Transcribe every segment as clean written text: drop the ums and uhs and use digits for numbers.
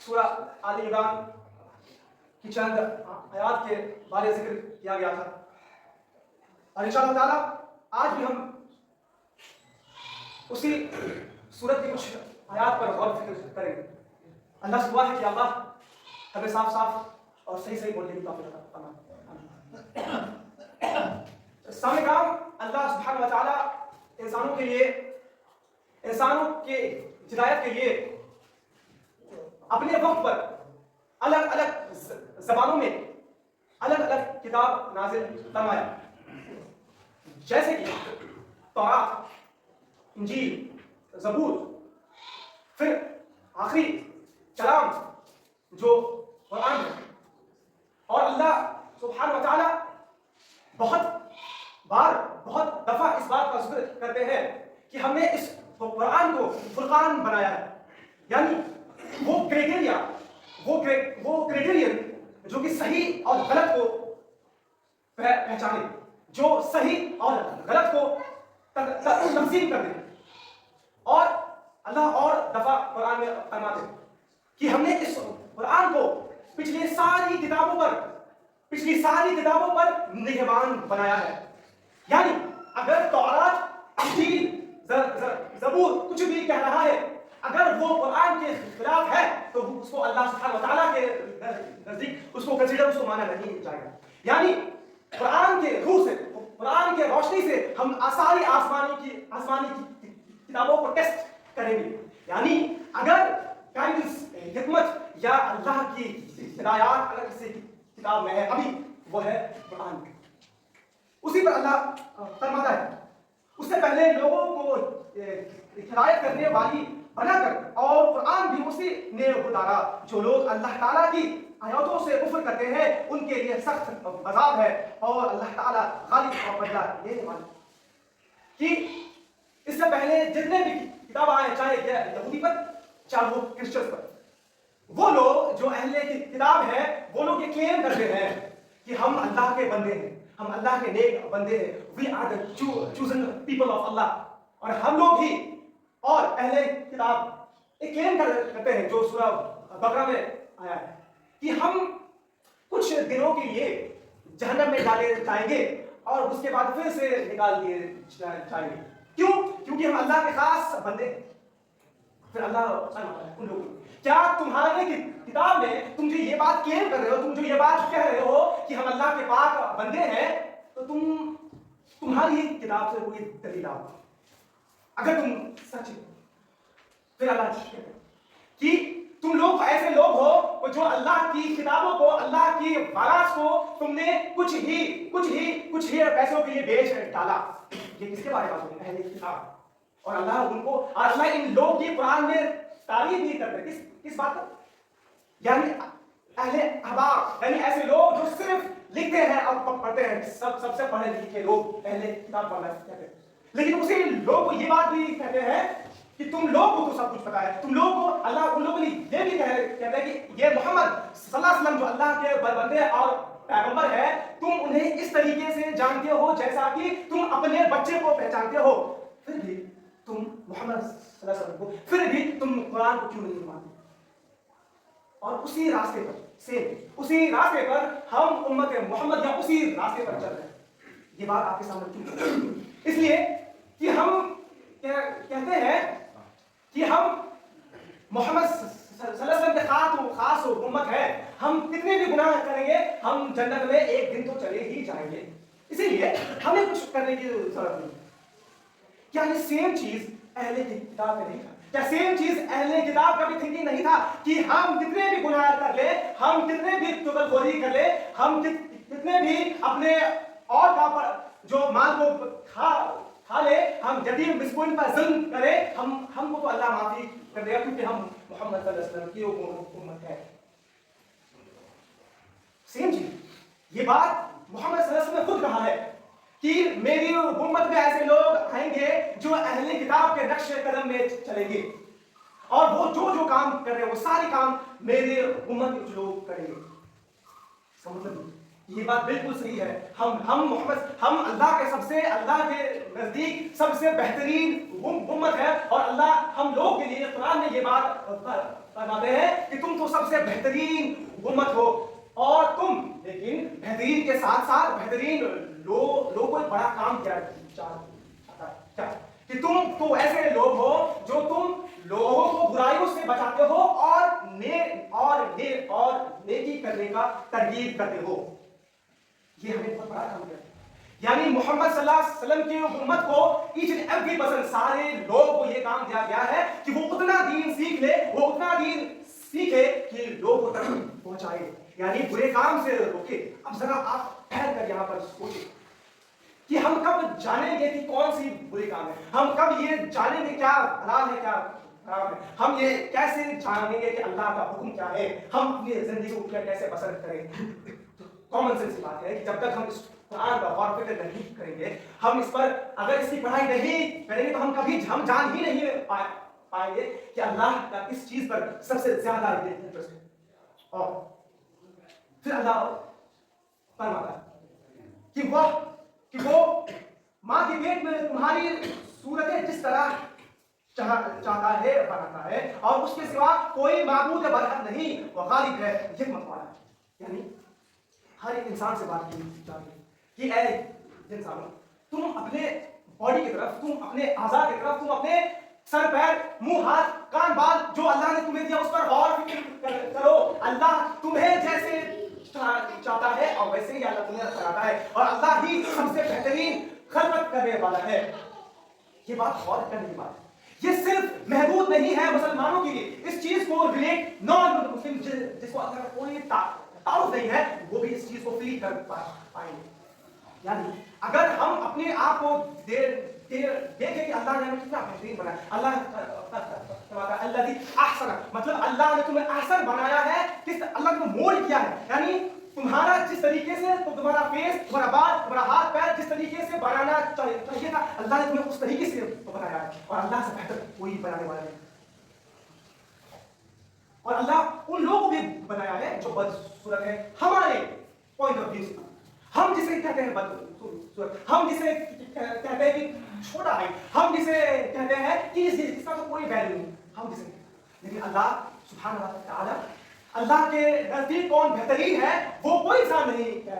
سورہ آل عمران کی چند آیات کے بارے ذکر کیا گیا تھا، اور انشاءاللہ تعالیٰ آج بھی ہم اسی سورت کی کچھ آیات پر غور فکر کریں گے۔ اللہ سے دعا ہے کہ اللہ ہمیں صاف صاف اور صحیح بولنے کی توفیق عطا فرمائے۔ سامع کرام، اللہ سبحانہ و تعالیٰ انسانوں کے ہدایت کے لیے اپنے وقت پر الگ الگ زبانوں میں الگ الگ کتاب نازل فرمایا، جیسے کہ تورات، انجیل، زبور، پھر آخری کلام جو قرآن ہے۔ اور اللہ سبحانہ و تعالیٰ بہت بار بہت دفعہ اس بات کا ذکر کرتے ہیں کہ ہم نے اس قرآن کو فرقان بنایا ہے، یعنی وہ کریٹیرین جو کہ صحیح اور غلط کو پہچانے، جو صحیح اور غلط کو تقسیم کر دے۔ اور اللہ اور دفعہ قرآن میں فرماتے ہیں کہ ہم نے اس قرآن کو پچھلی ساری کتابوں پر نگہبان بنایا ہے، یعنی اگر تورات، انجیل، زبور کچھ بھی کہہ رہا ہے، اگر وہ قرآن کے خلاف ہے تو اس کو اللہ سبحانہ و تعالیٰ کے نزدیک اس کو کنسیڈر، اس کو مانا نہیں جائے گا۔ یعنی قرآن کے روح سے، قرآن کے روشنی سے ہم ساری آسمانی کتابوں کو ٹیسٹ کریں گے، یعنی اگر حکمت یا اللہ کی ہدایات اگر کسی کتاب میں ہے ابھی وہ ہے قرآن۔ اسی پر اللہ فرماتا ہے اس سے پہلے لوگوں کو ہدایت کرنے والی بنا کر، اور قرآن بھی اسی نے اتارا۔ جو لوگ اللہ تعالیٰ کی آیاتوں سے کفر کرتے ہیں ان کے لیے سخت عذاب ہے، اور اللہ تعالیٰ غالب اور بدلہ لینے والا۔ کہ اس سے پہلے جتنے بھی کتاب آئے، چاہے یہودی پر چاہے وہ کرسچن پر، وہ لوگ جو اہل کتاب ہیں وہ لوگ یہ کلیم کرتے ہیں کہ ہم اللہ کے بندے ہیں، ہم اللہ کے نیک بندے ہیں، we are the chosen people of Allah۔ اور ہم لوگ بھی اور اہل کتاب ایک کلیم کرتے ہیں جو سورہ بقرہ میں آیا ہے کہ ہم کچھ دنوں کے لیے جہنم میں ڈالے جائیں گے اور اس کے بعد پھر سے نکال دیے جائیں گے۔ کیوں؟ کیونکہ ہم اللہ کے خاص بندے ہیں۔ پھر اللہ ان لوگوں کیا تمہارے کتاب میں تم جو یہ بات کلیم کر رہے ہو، تم جو یہ بات کہہ رہے ہو کہ ہم اللہ کے پاک بندے ہیں، تو تمہاری کتاب سے کوئی دلیل آؤ اگر تم سچ۔ پھر اللہ کہتے ہیں کہ تم لوگ ایسے لوگ ہو جو اللہ کی کتابوں کو، اللہ کی بارات کو تم نے کچھ ہی پیسوں کے لیے بیچ ڈالا۔ یہ کس کے بارے میں بات ہے؟ اہل کتاب۔ اور اللہ ان لوگ کی قرآن میں تعریف نہیں کرتے۔ کس بات پر؟ یعنی اہل احبار، یعنی ایسے لوگ جو صرف لکھتے ہیں اور پڑھتے ہیں، سب سے پڑھے لکھے لوگ اہل کتاب پڑھنا کہتے ہیں۔ لیکن اسی لوگ کو یہ بات بھی کہتے ہیں کہ تم لوگ کو تو سب کچھ پتا ہے، تم لوگ کو اللہ ان لوگوں نے یہ بھی کہتے ہیں کہ یہ محمد صلی اللہ علیہ وسلم جو اللہ کے بندے اور پیغمبر ہے، تم انہیں اس طریقے سے جانتے ہو جیسا کہ تم اپنے بچے کو پہچانتے ہو، پھر بھی تم محمد صلی اللہ علیہ وسلم کو، پھر بھی تم قرآن کو کیوں نہیں مانتے؟ اور اسی راستے پر ہم امت محمد یا اسی راستے پر چل رہے ہیں۔ یہ بات آپ کے سامنے کیوں؟ اس لیے کہ ہم کہتے ہیں کہ ہم محمد صلی اللہ علیہ وسلم کے خاص امت ہے، ہم کتنے بھی گناہ کریں گے ہم جنت میں ایک دن تو چلے ہی جائیں گے، اسی لیے ہمیں کچھ کرنے کی ضرورت نہیں۔ کیا یہ سیم چیز اہل کتاب میں نہیں تھا؟ کیا سیم چیز اہل کتاب کا بھی تھنکنگ نہیں تھا کہ ہم کتنے بھی گناہ کر لیں، ہم کتنے بھی چغل خوری کر لیں، ہم کتنے بھی اپنے اور کا جو مال کو کھا لے، ہم یتیم مسکین پر ظلم کریں، ہم کو تو اللہ معافی کر دے گا کیونکہ ہم محمد صلی اللہ علیہ وسلم کی امت ہے۔ سیم چیز، یہ بات محمد صلی اللہ علیہ وسلم نے خود کہا ہے کہ میری امت میں ایسے لوگ آئیں گے جو اہل کتاب کے نقش قدم میں چلیں گے، اور وہ جو کام کر رہے ہیں وہ سارے کام میرے امت کے لوگ کریں گے۔ یہ بات بالکل صحیح ہے۔ ہم اللہ کے نزدیک سب سے بہترین امت ہے، اور اللہ ہم لوگ کے لیے قرآن نے یہ بات फरमाते हैं कि तुम तो सबसे बेहतरीन उम्मत हो, और तुम लेकिन बेहतरीन के साथ साथ बेहतरीन लोगों को बड़ा काम किया क्या कि तुम तो ऐसे लोग हो जो तुम लोगों को बुराइयों से बचाते हो और नेकी करने का तरगीब करते हो। ये हमें बहुत बड़ा काम किया। यानी मोहम्मद सल्लल्लाहु अलैहि वसल्लम की उम्मत को ईच एंड एवरी पर्सन, सारे लोगों को ये काम दिया गया है कि वो उतना दीन सीख ले, वो उतना दीन सीखे कि लोगों तक पहुंचाए, यानी बुरे काम से रोके। अब जरा आप ठहर कर यहाँ पर सोचिए कि हम कब जानेंगे कि कौन सी बुरे काम है, हम कब ये जानेंगे क्या हलाल है क्या हराम है, हम ये कैसे जानेंगे कि अल्लाह का हुक्म क्या है, हम अपनी जिंदगी को कैसे बसर करें। कॉमन सेंस की बात है कि जब तक हम इस कुरान का गौर फिक्र नहीं करेंगे, हम इस पर अगर इसकी पढ़ाई नहीं करेंगे तो हम जान ही नहीं पाएंगे कि अल्लाह का इस चीज पर सबसे ज्यादा इंटरेस्ट है। और फिर अल्लाह फरमाता है कि वो माँ के पेट में तुम्हारी सूरतें जिस तरह चाहता है बनाता है, और उसके सिवा कोई माबूद बरहक नहीं, वो गालिब है, हिकमत वाला है। यानी हर एक इंसान से बात की जाती है कि ऐ इंसानों, तुम अपने बॉडी की तरफ, तुम अपने आज़ा की तरफ, तुम अपने सर पैर मुंह हाथ कान बाल जो अल्लाह ने तुम्हें दिया उस पर गौर फिक्र करो। अल्लाह तुम्हें जैसे चाहता है और वैसे ही अल्लाह तुम्हें कराता है, और अल्लाह ही सबसे बेहतरीन खलकत करने वाला है। ये बात गौर करने की बात है। ये सिर्फ महदूद नहीं है मुसलमानों के लिए, इस चीज को रिलेट नॉन मुस्लिम जिसको अल्लाह का कोई तारुफ नहीं है वो भी इस चीज को फील कर पाएंगे। यानी अगर हम अपने आप को देखें कि अल्लाह ने हमें कितना बेहतरीन बनाया, अल्लाह अहसन, मतलब अल्लाह ने तुम्हें अहसन बनाया है, किस अल्लाह ने मोल्ड किया है। यानी तुम्हारा जिस तरीके से तुम्हारा फेस, तुम्हारा बाल, तुम्हारा हाथ पैर जिस तरीके से बनाना चाहिए था, अल्लाह ने तुम्हें उस तरीके से बनाया है, और अल्लाह से बेहतर कोई बनाने वाला नहीं। और अल्लाह उन लोगों को भी बनाया है जो बदसूरत है हमारे पॉइंट ऑफ व्यू से। हम जिसे कहते हैं बदसूरत, हम जिसे कहते हैं कि छोटा है, हम जिसे कहते हैं कि इसका तो कोई वैल्यू नहीं, हम जिसे, लेकिन अल्लाह सुब्हानहू व तआला, अल्लाह के नजदीक कौन बेहतरीन है वो कोई इंसान नहीं कह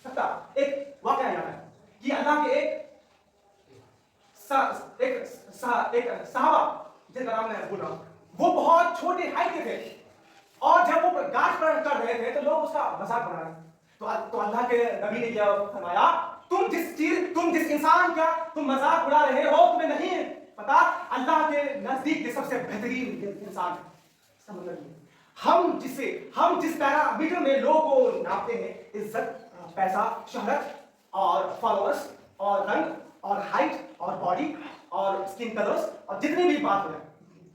सकता। एक वाकया याद है कि अल्लाह के एक सहाबा जिनका नाम मैं भूल रहा हूं, वो बहुत छोटे हाइट के थे, और जब वो गाछ पर कर रहे थे तो लोग उसका मजाक बना रहे। तो अल्लाह के नबी ने क्या फरमाया, तुम जिस इंसान का तुम मजाक उड़ा रहे हो, तुम्हें नहीं पता अल्लाह के नजदीक के सबसे बेहतरीन इंसान समझ लीजिए। हम जिस पैरामीटर में लोगों को नापते हैं, इज्जत, पैसा, शोहरत और फॉलोअर्स और रंग और हाइट और बॉडी और स्किन कलर्स और जितनी भी बात है,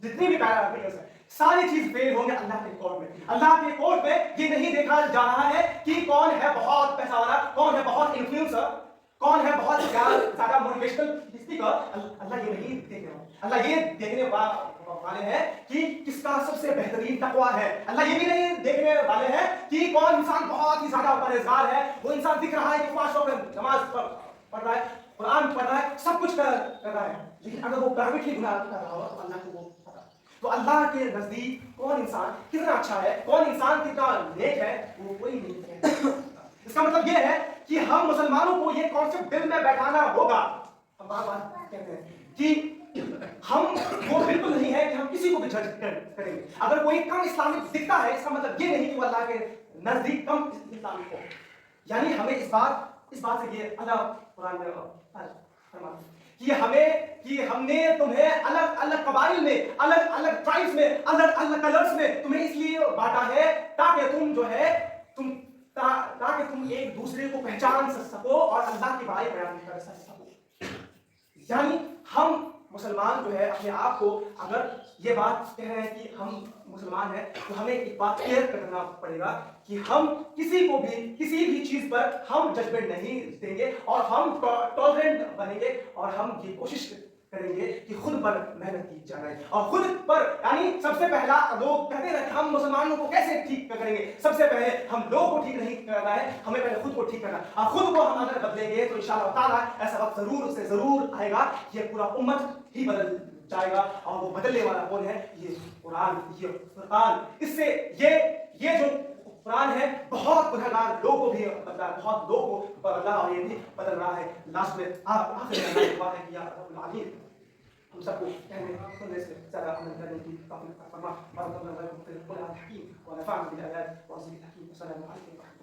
जितनी भी पैरामीटर्स है, सारी चीज फेल होंगे अल्लाह के कोर्ट में। अल्लाह के कोर्ट में ये नहीं देखा जा रहा है कि कौन है बहुत पैसा वाला, कौन है बहुत इन्फ्लुएंसर, कौन है बहुत ज्यादा मोटिवेशनल स्पीकर। अल्लाह ये नहीं देख रहा है। अल्लाह ये देखने वाले हैं कि किसका सबसे बेहतरीन तकवा है। अल्लाह ये भी नहीं देखने वाले हैं कि कौन इंसान बहुत ही ज्यादा परहेजगार है। वो इंसान दिख रहा है कि 5 वक्त नमाज पढ़ रहा है, कुरान पढ़ रहा है, सब कुछ कर रहा है, लेकिन अगर वो प्राइवेटली गुनाह कर रहा हो तो अल्लाह को वो पता। तो अल्लाह के नजदीक कौन इंसान कितना अच्छा है, कौन इंसान कितना नेक है, वो कोई नहीं कहता। इसका मतलब ये है कि हम मुसलमानों को ये कॉन्सेप्ट दिल में बैठाना होगा। हम बार-बार कहते हैं कि हम वो बिल्कुल नहीं है कि हम किसी को भी जज करेंगे। अगर कोई कम इस्लामिक दिखता है, इसका मतलब ये नहीं कि वो अल्लाह के नजदीक कम इस्लामिक हो। यानी हमें इस बात से ये अल्लाह कुरान में फरमाता कि हमने तुम्हें अलग अलग कबाइल में, अलग अलग ट्राइब्स में, अलग अलग कलर्स में तुम्हें इसलिए बांटा है ताकि तुम एक दूसरे को पहचान सको और अल्लाह के बारे में बयान कर सको। यानी हम मुसलमान जो है अपने आप को, अगर ये बात कह रहे हैं कि हम मुसलमान हैं, तो हमें एक बात क्लियर करना पड़ेगा कि हम किसी को भी किसी भी चीज पर हम जजमेंट नहीं देंगे, और हम टॉलरेंट बनेंगे, और हम ये कोशिश करेंगे कि खुद पर मेहनत की जाए। और खुद पर, यानी सबसे पहला, लोग कहते हैं कि हम मुसलमानों को कैसे ठीक करेंगे, सबसे पहले हम लोगों को ठीक नहीं करना है, हमें पहले खुद को ठीक करना है। और खुद को हम अगर बदलेंगे तो इंशाअल्लाह ताला ऐसा वक्त जरूर से जरूर आएगा, ये पूरा उम्मत ही बदल جائے گا اور وہ بدلنے والا کون ہے؟ یہ قرآن، یہ فرقان. اس سے یہ جو قرآن ہے بہت گنہگار لوگوں کو بھی بدلا، بہت لوگوں کو بدلا اور یہ بھی بدل رہا ہے. لاسٹ میں آخر میں اللہ دعا ہے کہ یا رب العالمین ہم سب کو کہنے سننے سے زیادہ عمل کرنے کی توفیق عطا فرما. بارک اللہ لكم في القرآن الحكيم ونفعنا بالآيات وعظيم الحكيم. والسلام عليكم ورحمة الله.